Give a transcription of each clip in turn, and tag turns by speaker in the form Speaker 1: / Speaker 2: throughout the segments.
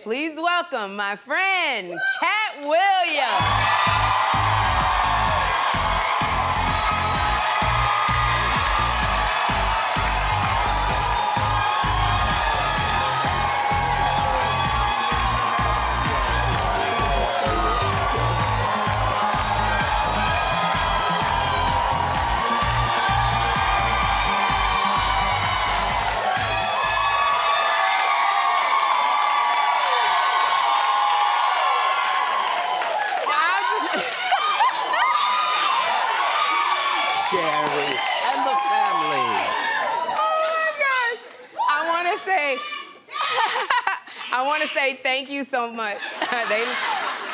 Speaker 1: Please welcome my friend, Katt Williams.
Speaker 2: Sherri and the family.
Speaker 1: Oh my gosh. I want to say thank you so much.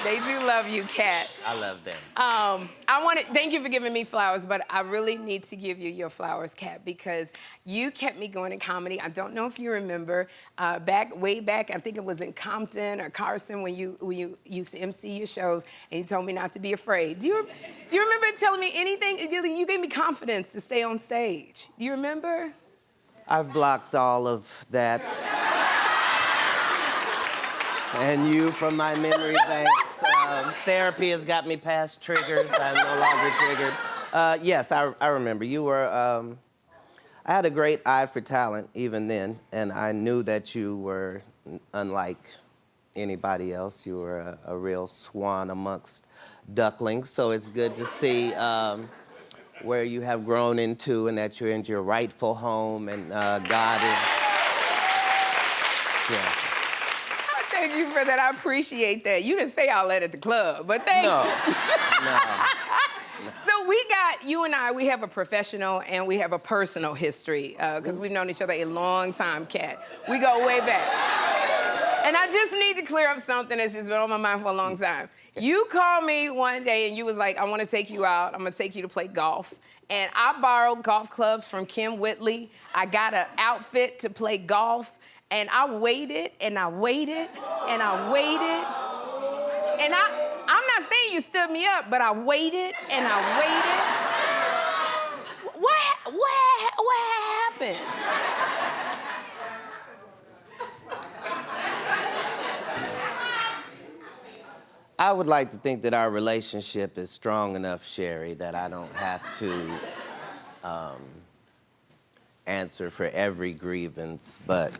Speaker 1: They do love you, Katt.
Speaker 2: I love them.
Speaker 1: I want to thank you for giving me flowers, but I really need to give you your flowers, Katt, because you kept me going in comedy. I don't know if you remember, way back, I think it was in Compton or Carson when you used to MC your shows, and you told me not to be afraid. Do you remember telling me anything? You gave me confidence to stay on stage. Do you remember?
Speaker 2: I've blocked all of that. And you from my memory banks. Therapy has got me past triggers. I'm no longer triggered. Yes, I remember. You were, I had a great eye for talent even then, and I knew that you were unlike anybody else. You were a real swan amongst ducklings, so it's good to see where you have grown into and that you're in your rightful home, and God is, yeah.
Speaker 1: Thank you for that. I appreciate that. You didn't say all that at the club, but thank you.
Speaker 2: No.
Speaker 1: So you and I, we have a professional and we have a personal history because we've known each other a long time, Katt. We go way back. And I just need to clear up something that's just been on my mind for a long time. You called me one day and you was like, I want to take you out. I'm going to take you to play golf. And I borrowed golf clubs from Kim Whitley. I got an outfit to play golf. And I waited, and I waited, and I waited. And I'm not saying you stood me up, but I waited, and I waited. What happened?
Speaker 2: I would like to think that our relationship is strong enough, Sherri, that I don't have to answer for every grievance, but...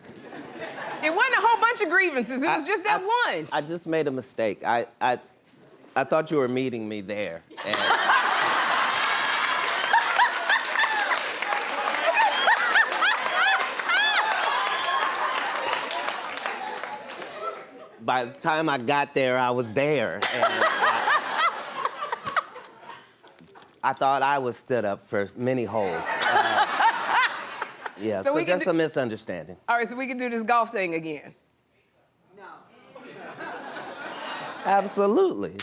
Speaker 1: It wasn't a whole bunch of grievances. It was just that one.
Speaker 2: I just made a mistake. I thought you were meeting me there. And by the time I got there, I was there. And I thought I was stood up for many holes. Yeah, so just a misunderstanding.
Speaker 1: All right, so we can do this golf thing again.
Speaker 3: No.
Speaker 2: Absolutely.
Speaker 1: This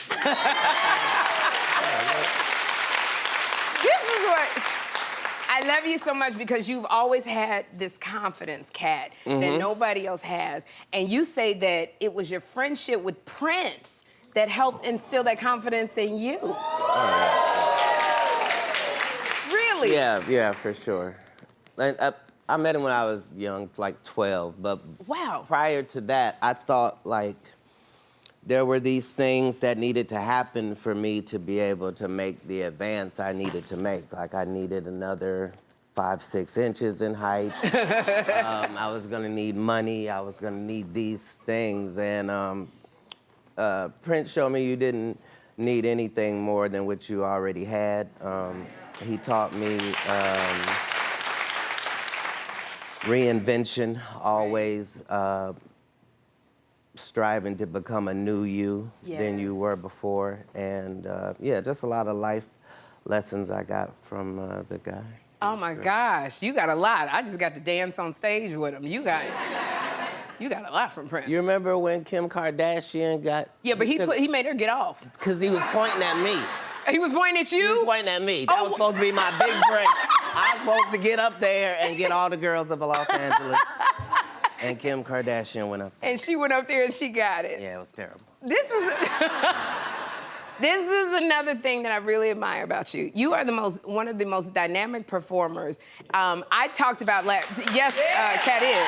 Speaker 1: is what... I love you so much because you've always had this confidence, Katt, that nobody else has. And you say that it was your friendship with Prince that helped instill that confidence in you. Really?
Speaker 2: Yeah, for sure. I met him when I was young, like 12, but
Speaker 1: wow.
Speaker 2: Prior to that, I thought, like, there were these things that needed to happen for me to be able to make the advance I needed to make. Like, I needed another 5-6 inches in height. I was gonna need money. I was gonna need these things. And Prince showed me you didn't need anything more than what you already had. He taught me reinvention, always striving to become a new you than you were before. And yeah, just a lot of life lessons I got from the guy.
Speaker 1: Oh my gosh, you got a lot. I just got to dance on stage with him. You got a lot from Prince.
Speaker 2: You remember when Kim Kardashian got...
Speaker 1: Yeah, but he made her get off.
Speaker 2: Because he was pointing at me.
Speaker 1: He was pointing at you?
Speaker 2: He was pointing at me. That was supposed to be my big break. I was supposed to get up there and get all the girls of Los Angeles. And Kim Kardashian went up there.
Speaker 1: And she went up there and she got it.
Speaker 2: Yeah, it was terrible.
Speaker 1: This is another thing that I really admire about you. You are one of the most dynamic performers. I talked about Katt is.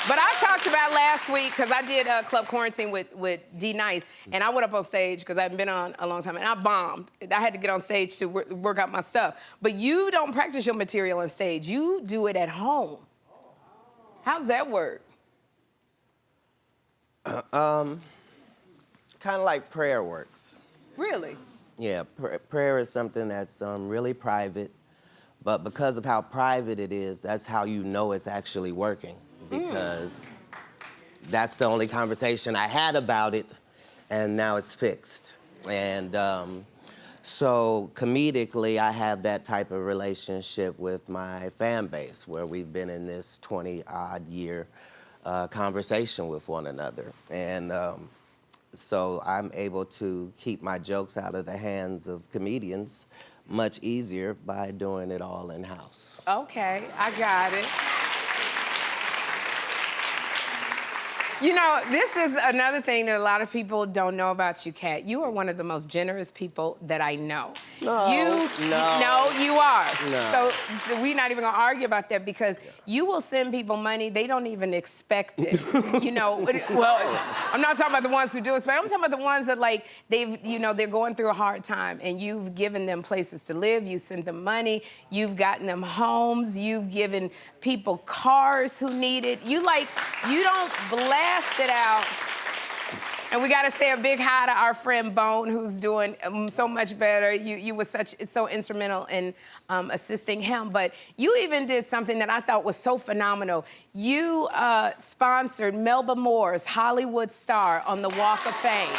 Speaker 1: But I talked about last week, because I did Club Quarantine with D Nice, and I went up on stage, because I hadn't been on a long time, and I bombed. I had to get on stage to work out my stuff. But you don't practice your material on stage. You do it at home. How's that work?
Speaker 2: Kind of like prayer works.
Speaker 1: Really?
Speaker 2: Yeah, prayer is something that's really private, but because of how private it is, that's how you know it's actually working, because that's the only conversation I had about it, and now it's fixed. And so comedically, I have that type of relationship with my fan base, where we've been in this 20-odd year conversation with one another. And so I'm able to keep my jokes out of the hands of comedians much easier by doing it all in-house.
Speaker 1: Okay, I got it. You know, this is another thing that a lot of people don't know about you, Katt. You are one of the most generous people that I know.
Speaker 2: No,
Speaker 1: No, you are.
Speaker 2: No.
Speaker 1: So we're not even gonna argue about that, because you will send people money, they don't even expect it. You know, well, I'm not talking about the ones who do expect it. I'm talking about the ones that, like, they're going through a hard time, and you've given them places to live, you send them money, you've gotten them homes, you've given people cars who need it. You don't blast it out. And we gotta say a big hi to our friend Bone, who's doing so much better. You were so instrumental in assisting him. But you even did something that I thought was so phenomenal. You sponsored Melba Moore's Hollywood Star on the Walk of Fame.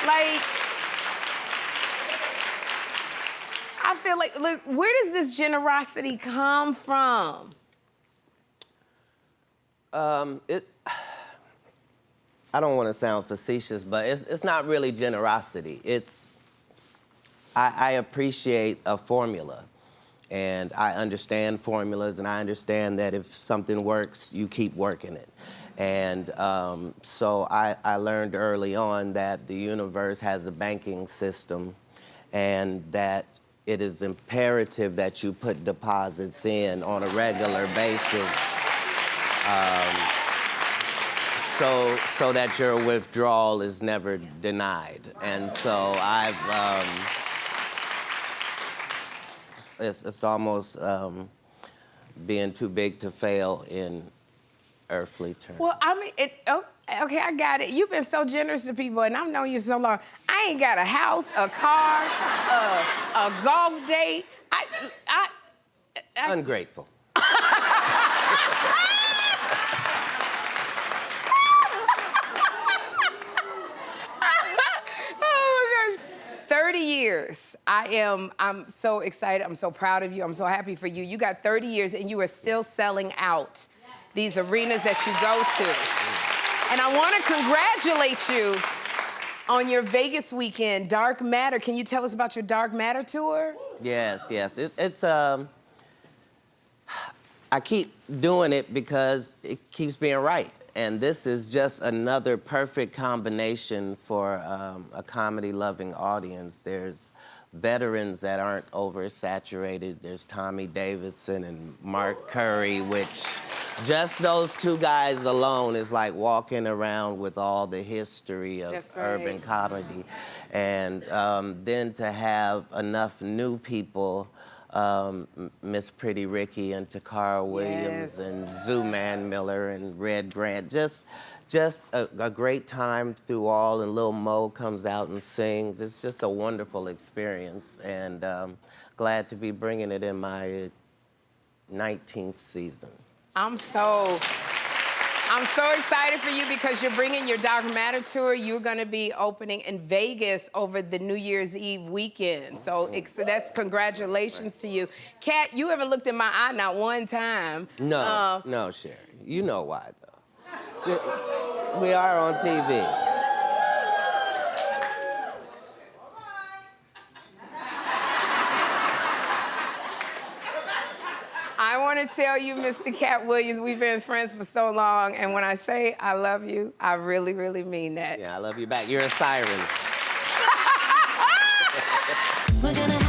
Speaker 1: Like, I feel like, look, where does this generosity come from?
Speaker 2: I don't want to sound facetious, but it's not really generosity. I appreciate a formula, and I understand formulas, and I understand that if something works, you keep working it. And so I learned early on that the universe has a banking system, and that it is imperative that you put deposits in on a regular basis. So that your withdrawal is never denied. And so it's almost being too big to fail in earthly terms.
Speaker 1: Well, I mean, okay, I got it. You've been so generous to people, and I've known you so long. I ain't got a house, a car, a golf date.
Speaker 2: Ungrateful.
Speaker 1: Oh my gosh. 30 years. I'm so excited. I'm so proud of you. I'm so happy for you. You got 30 years, and you are still selling out these arenas that you go to. And I want to congratulate you on your Vegas weekend, Dark Matter. Can you tell us about your Dark Matter tour?
Speaker 2: Yes. It's I keep doing it because it keeps being right. And this is just another perfect combination for a comedy-loving audience. There's veterans that aren't oversaturated. There's Tommy Davidson and Mark Curry, which just those two guys alone is like walking around with all the history of urban comedy. And then to have enough new people, Miss Pretty Ricky and Takara Williams and Zoo Man Miller and Red Grant. Just a great time through all, and Lil Mo comes out and sings. It's just a wonderful experience, and glad to be bringing it in my 19th season.
Speaker 1: I'm so excited for you, because you're bringing your Dark Matter tour. You're going to be opening in Vegas over the New Year's Eve weekend. So that's congratulations to you. Katt, you haven't looked in my eye not one time.
Speaker 2: No, no, Sherri. You know why, though. See, we are on TV.
Speaker 1: I want to tell you, Mr. Katt Williams, we've been friends for so long, and when I say I love you, I really, really mean that.
Speaker 2: Yeah, I love you back. You're a siren.
Speaker 3: We're gonna